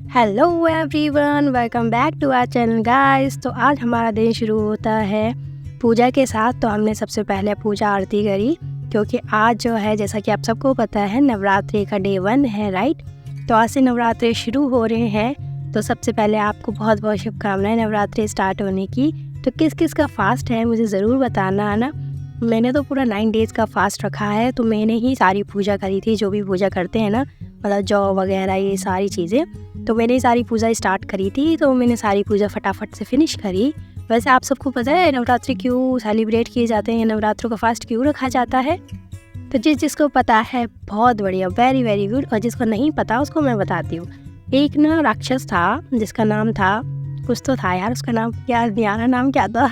Hello everyone, welcome back to our channel guys. तो आज हमारा दिन शुरू होता है पूजा के साथ। तो हमने सबसे पहले पूजा आरती करी, क्योंकि आज जो है जैसा कि आप सबको पता है नवरात्रि का डे 1 है, राइट। तो आज से नवरात्रि शुरू हो रहे हैं। तो सबसे पहले आपको बहुत बहुत शुभकामनाएं नवरात्रि स्टार्ट होने की। तो किस किस का फास्ट है मुझे ज़रूर बताना, है ना। मैंने तो पूरा 9 डेज़ का फास्ट रखा है। तो मैंने ही सारी पूजा करी थी, जो भी पूजा करते हैं ना, मतलब जौ वगैरह ये सारी चीज़ें। तो मैंने सारी पूजा स्टार्ट करी थी। तो मैंने सारी पूजा फटाफट से फिनिश करी। वैसे आप सबको पता है नवरात्रि क्यों सेलिब्रेट किए जाते हैं, नवरात्रों का फास्ट क्यों रखा जाता है। तो जिसको पता है बहुत बढ़िया, वेरी वेरी गुड। और जिसको नहीं पता उसको मैं बताती हूँ। एक ना राक्षस था जिसका नाम था, कुछ तो था यार, उसका नाम याद नहीं आ रहा, नाम क्या था,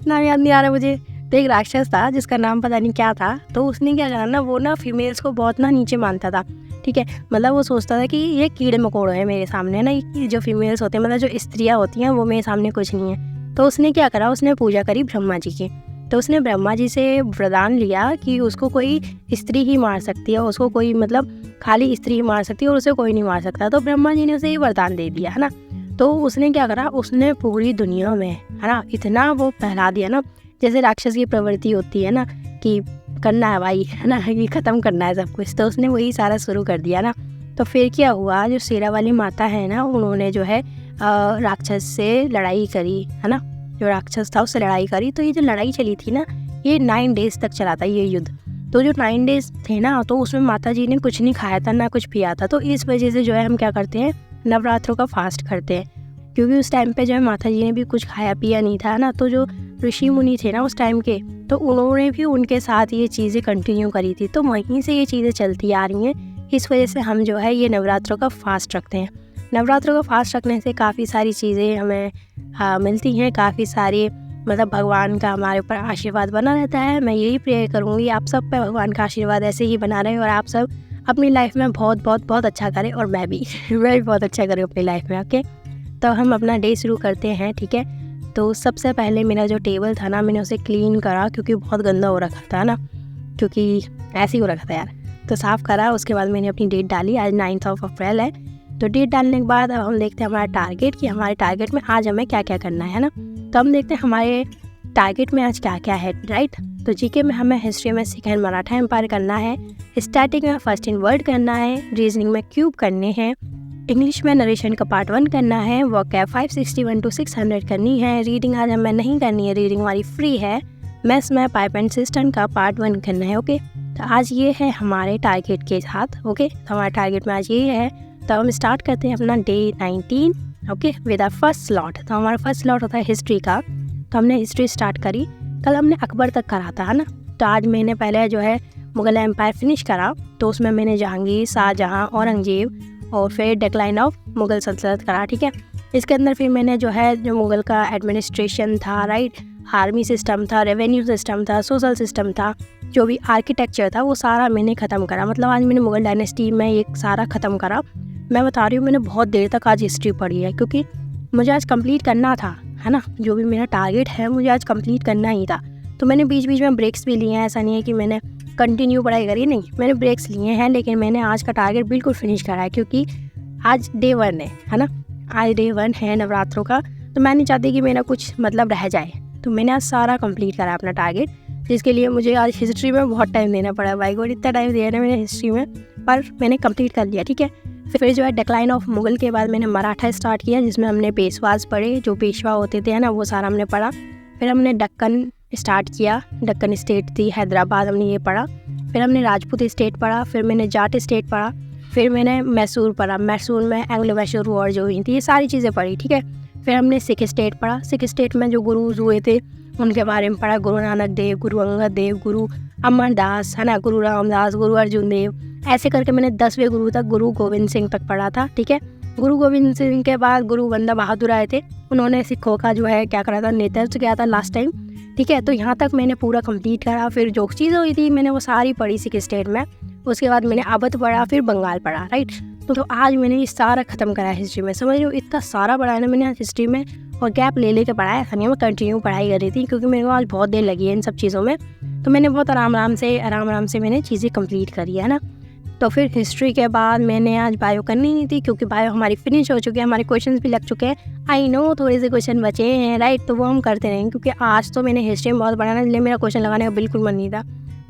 नाम याद नहीं आ रहा मुझे। तो एक राक्षस था जिसका नाम पता नहीं क्या था। तो उसने क्या करा ना, वो ना फीमेल्स को बहुत ना नीचे मानता था, ठीक है। मतलब वो सोचता था कि ये कीड़े मकोड़े हैं मेरे सामने ना, ये जो फीमेल्स होते हैं, मतलब जो स्त्रियाँ होती हैं, वो मेरे सामने कुछ नहीं है। तो उसने क्या करा, उसने पूजा करी ब्रह्मा जी की। तो उसने ब्रह्मा जी से वरदान लिया कि उसको कोई स्त्री ही मार सकती है, उसको कोई मतलब खाली स्त्री ही मार सकती है और उसे कोई नहीं मार सकता। तो ब्रह्मा जी ने उसे ये वरदान दे दिया, है ना। तो उसने क्या करा, उसने पूरी दुनिया में, है ना, इतना वो फैला दिया ना, जैसे राक्षस की प्रवृत्ति होती है ना कि करना है भाई, है ना, ये ख़त्म करना है सब कुछ। तो उसने वही सारा शुरू कर दिया ना। तो फिर क्या हुआ, जो शेरा वाली माता है ना, उन्होंने जो है राक्षस से लड़ाई करी, है ना। जो राक्षस था उससे लड़ाई करी। तो ये जो लड़ाई चली थी ना, ये 9 डेज़ तक चला था ये युद्ध। तो जो 9 डेज़ थे ना, तो उसमें माता जी ने कुछ नहीं खाया था ना कुछ पिया था। तो इस वजह से जो है हम क्या करते हैं, नवरात्रों का फास्ट करते हैं। क्योंकि उस टाइम पे जो है माता जी ने भी कुछ खाया पिया नहीं था ना। तो जो ऋषि मुनि थे ना उस टाइम के, तो उन्होंने भी उनके साथ ये चीज़ें कंटिन्यू करी थी। तो वहीं से ये चीज़ें चलती आ रही हैं। इस वजह से हम जो है ये नवरात्रों का फास्ट रखते हैं। नवरात्रों का फास्ट रखने से काफ़ी सारी चीज़ें हमें मिलती हैं, काफ़ी सारी, मतलब भगवान का हमारे ऊपर आशीर्वाद बना रहता है। मैं यही प्रे करूँगी आप सब पे भगवान का आशीर्वाद ऐसे ही बना रहे और आप सब अपनी लाइफ में बहुत बहुत बहुत अच्छा करें। और मैं भी बहुत अच्छा करूँ अपनी लाइफ में, ओके। तो हम अपना डे शुरू करते हैं, ठीक है। तो सबसे पहले मेरा जो टेबल था ना, मैंने उसे क्लीन करा, क्योंकि बहुत गंदा हो रखा था ना, क्योंकि ऐसे ही हो रखा था यार। तो साफ़ करा। उसके बाद मैंने अपनी डेट डाली, आज 9 अप्रैल है। तो डेट डालने के बाद अब हम देखते हैं हमारा टारगेट, कि हमारे टारगेट में आज हमें क्या क्या करना है ना। तो हम देखते हैं हमारे टारगेट में आज क्या क्या है, राइट। तो जीके में हमें हिस्ट्री में सेकेंड मराठा एम्पायर करना है, स्टैटिक में फर्स्ट इन वर्ल्ड करना है, रीजनिंग में क्यूब करने हैं, इंग्लिश में नरेशन का पार्ट 1 करना है, वोकैब 561 to 600 करनी है, रीडिंग आज हमें नहीं करनी है, रीडिंग हमारी फ्री है, मैथ्स में पाइप एंड सिस्टम का पार्ट 1 करना है, ओके। तो आज ये है हमारे टारगेट के साथ, ओके। तो हमारे टारगेट में आज ये है। तो हम स्टार्ट करते हैं अपना day 19, okay, with our first slot. तो हमारा फर्स्ट स्लॉट होता है हिस्ट्री का। तो हमने हिस्ट्री स्टार्ट करी। कल हमने अकबर तक करा था, है ना। तो आज मैंने पहले जो है मुग़ल एम्पायर फिनिश करा। तो उसमें मैंने जहांगीर, शाहजहाँ, औरंगजेब और फिर डिक्लाइन ऑफ मुग़ल सल्तनत करा, ठीक है। इसके अंदर फिर मैंने जो है जो मुग़ल का एडमिनिस्ट्रेशन था, राइट, आर्मी सिस्टम था, रेवेन्यू सिस्टम था, सोशल सिस्टम था, जो भी आर्किटेक्चर था, वो सारा मैंने ख़त्म करा। मतलब आज मैंने मुग़ल डायनेस्टी में ये सारा ख़त्म करा। मैं बता रही हूँ, मैंने बहुत देर तक आज हिस्ट्री पढ़ी है, क्योंकि मुझे आज कंप्लीट करना था, है ना। जो भी मेरा टारगेट है मुझे आज कंप्लीट करना ही था। तो मैंने बीच बीच में ब्रेक्स भी लिए हैं, ऐसा नहीं है कि मैंने कंटिन्यू पढ़ाई करी, नहीं, मैंने ब्रेक्स लिए हैं। लेकिन मैंने आज का टारगेट बिल्कुल फिनिश करा है, क्योंकि आज डे 1 है ना। आज डे 1 है नवरात्रों का। तो मैं नहीं चाहती कि मेरा कुछ मतलब रह जाए। तो मैंने आज सारा कंप्लीट करा अपना टारगेट, जिसके लिए मुझे आज हिस्ट्री में बहुत टाइम देना पड़ा। भाई गॉड, इतना टाइम दिया ना मैंने हिस्ट्री में, पर मैंने कंप्लीट कर लिया, ठीक है। फिर जो है डिक्लाइन ऑफ मुग़ल के बाद मैंने मराठा स्टार्ट किया, जिसमें हमने पेशवाज पढ़े, जो पेशवा होते थे, है ना, वो सारा हमने पढ़ा। फिर हमने दक्कन स्टार्ट किया, दक्कन स्टेट थी हैदराबाद, हमने ये पढ़ा। फिर हमने राजपूत स्टेट पढ़ा, फिर मैंने जाट स्टेट पढ़ा, फिर मैंने मैसूर पढ़ा, मैसूर में एंग्लो मैसूर वॉर जो हुई थी, ये सारी चीज़ें पढ़ी, ठीक है। फिर हमने सिख स्टेट पढ़ा, सिख स्टेट में जो गुरुज हुए थे उनके बारे में पढ़ा, गुरु नानक देव, गुरु अंगद देव, गुरु अमरदास, है ना, गुरु रामदास, गुरु अर्जुन देव, ऐसे करके मैंने 10वें गुरु तक, गुरु गोविंद सिंह तक पढ़ा था, ठीक है। गुरु गोविंद सिंह के बाद गुरु बंदा बहादुर आए थे, उन्होंने सिखों का जो है क्या करा था, नेतृत्व किया था लास्ट टाइम, ठीक है। तो यहाँ तक मैंने पूरा कंप्लीट करा। फिर जो चीज़ें हुई थी मैंने वो सारी पढ़ी सिख स्टेट में। उसके बाद मैंने अवध पढ़ा, फिर बंगाल पढ़ा, राइट। तो आज मैंने ये सारा ख़त्म करा है हिस्ट्री में, समझ रहे हो, इतना सारा पढ़ा है ना मैंने हिस्ट्री में। और गैप ले लेके पढ़ा है, ऐसा नहीं मैं कंटिन्यू पढ़ाई कर रही थी, क्योंकि मेरे को आज बहुत देर लगी है इन सब चीज़ों में। तो मैंने बहुत आराम आराम से मैंने चीज़ें कंप्लीट करी है ना। तो फिर हिस्ट्री के बाद मैंने आज बायो करनी नहीं थी, क्योंकि बायो हमारी फिनिश हो चुकी है, हमारे क्वेश्चंस भी लग चुके हैं। आई नो थोड़े से क्वेश्चन बचे हैं राइट, तो वो हम करते रहेंगे, क्योंकि आज तो मैंने हिस्ट्री में बहुत पढ़ा ना, इसलिए मेरा क्वेश्चन लगाने का बिल्कुल मन नहीं था।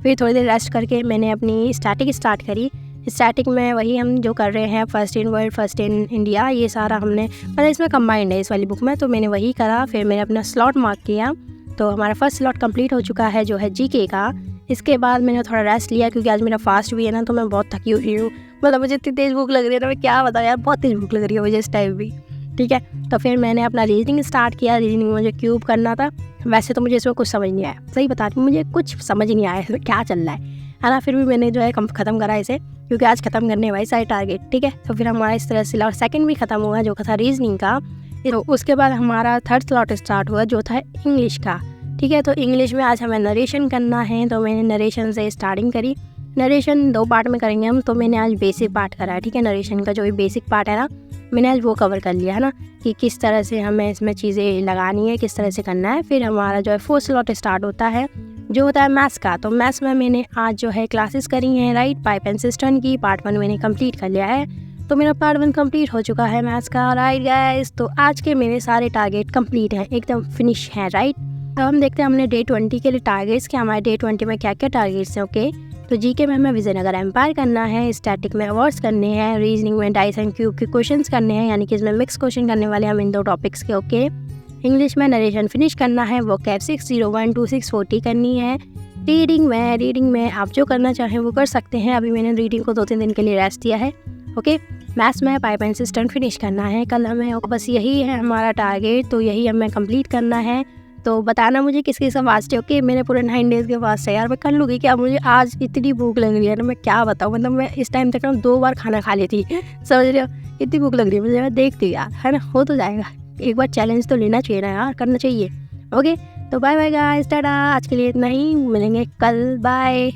फिर थोड़ी देर रेस्ट करके मैंने अपनी स्टैटिक स्टार्ट करी। स्टैटिक में वही हम जो कर रहे हैं, first in world, first in India, ये सारा हमने मतलब इसमें कंबाइंड है इस वाली बुक में, तो मैंने वही करा। फिर मैंने अपना स्लॉट मार्क किया, तो हमारा फर्स्ट स्लॉट कंप्लीट हो चुका है जो है जीके का। इसके बाद मैंने थोड़ा रेस्ट लिया, क्योंकि आज मेरा फास्ट भी है ना, तो मैं बहुत थकी हुई हूँ। मतलब मुझे इतनी तेज़ भूख लग रही है ना, मैं क्या बताऊँ यार, बहुत तेज़ भूख लग रही है मुझे इस टाइम भी। ठीक है, तो फिर मैंने अपना रीजनिंग स्टार्ट किया। रीजनिंग में मुझे क्यूब करना था। वैसे तो मुझे इसमें कुछ समझ नहीं आया, सही बता रही हूँ, मुझे कुछ समझ नहीं आया इसमें क्या चल रहा है ना। फिर भी मैंने जो है ख़त्म करा इसे, क्योंकि आज ख़त्म करने वाली सारे टारगेट। ठीक है, तो फिर हमारा इस तरह से स्लॉट सेकंड भी ख़त्म हुआ जो था रीजनिंग का। तो उसके बाद हमारा थर्ड स्लॉट स्टार्ट हुआ जो था इंग्लिश का। ठीक है, तो इंग्लिश में आज हमें नरेशन करना है, तो मैंने नरेशन से स्टार्टिंग करी। नरेशन 2 पार्ट में करेंगे हम, तो मैंने आज बेसिक पार्ट करा है। ठीक है, नरेशन का जो भी बेसिक पार्ट है ना, मैंने आज वो कवर कर लिया है ना, कि किस तरह से हमें इसमें चीज़ें लगानी है, किस तरह से करना है। फिर हमारा जो है फोर्थ स्लॉट स्टार्ट होता है जो होता है मैथ्स का। तो मैथ्स में मैंने आज जो है क्लासेस करी हैं राइट, पाइप एंड सिस्टम की। पार्ट 1 मैंने कंप्लीट कर लिया है, तो मेरा पार्ट 1 कंप्लीट हो चुका है मैथ्स का राइट गाइस। तो आज के मेरे सारे टारगेट कंप्लीट हैं, एकदम फिनिश हैं राइट। तो हम देखते हैं हमने डे 20 के लिए टारगेट्स कि हमारे डे 20 में क्या क्या टारगेट्स हैं। ओके, तो जीके में हमें विजयनगर एम्पायर करना है, स्टैटिक में अवार्ड्स करने हैं, रीजनिंग में डाइस एंड क्यूब के क्वेश्चंस करने हैं, यानी कि इसमें मिक्स क्वेश्चन करने वाले हम इन 2 टॉपिक्स के। ओके, इंग्लिश में नरेशन फिनिश करना है, वो कैप 601 to 640 करनी है। रीडिंग में आप जो करना चाहें वो कर सकते हैं, अभी मैंने रीडिंग को 2-3 दिन के लिए रेस्ट दिया है। ओके, मैथ्स में पाइप एंड सिस्टम फिनिश करना है कल हमें, बस यही है हमारा टारगेट, तो यही हमें कंप्लीट करना है। तो बताना मुझे किस किस का फास्ट है। ओके, मेरे पूरे 9 डेज़ के फास्ट है यार, मैं कर लूँगी क्या? मुझे आज इतनी भूख लग रही है ना, मैं क्या बताऊँ, मतलब मैं इस टाइम तक ना 2 बार खाना खा लेती समझ रहे हो, इतनी भूख लग रही है मुझे। मैं देखती हूँ यार, है ना, हो तो जाएगा। एक बार चैलेंज तो लेना चाहिए ना यार, करना चाहिए। ओके, तो बाय बाय गाइस, टाटा। आज के लिए इतना ही, मिलेंगे कल, बाय।